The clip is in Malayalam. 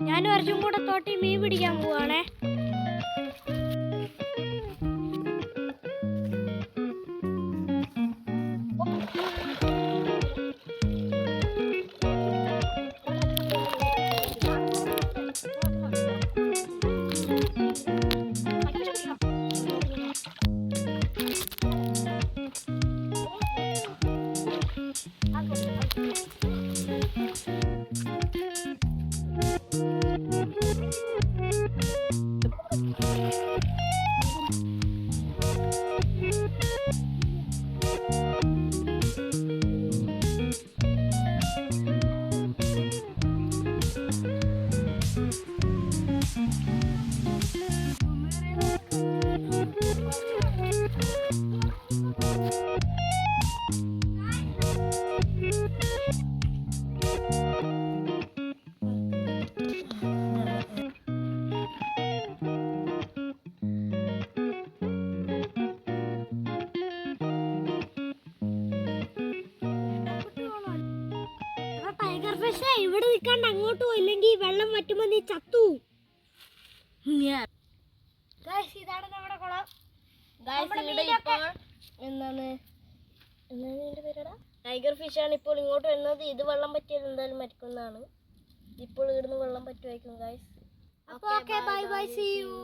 ഞാനും അർജുൻ കൂടെ തോട്ടി മീൻ പിടിക്കാൻ പോവാണേ. ടൈഗർ ഫിഷ് ഇവിടെ നിൽക്കാണ്ട് അങ്ങോട്ട് പോയില്ലെങ്കിൽ വെള്ളം വറ്റുമ്പോ നീ ചത്തു. ഇതാണ് നമ്മുടെ കുളം. ടൈഗർ ഫിഷ് ആണ് ഇപ്പോൾ ഇങ്ങോട്ട് വരുന്നത്. ഇത് വെള്ളം പറ്റിയാൽ എന്തായാലും മരിക്കുന്നതാണ്. ഇപ്പോൾ ഇവിടുന്ന് വെള്ളം പറ്റുമായിരിക്കും guys. Bye bye, see U.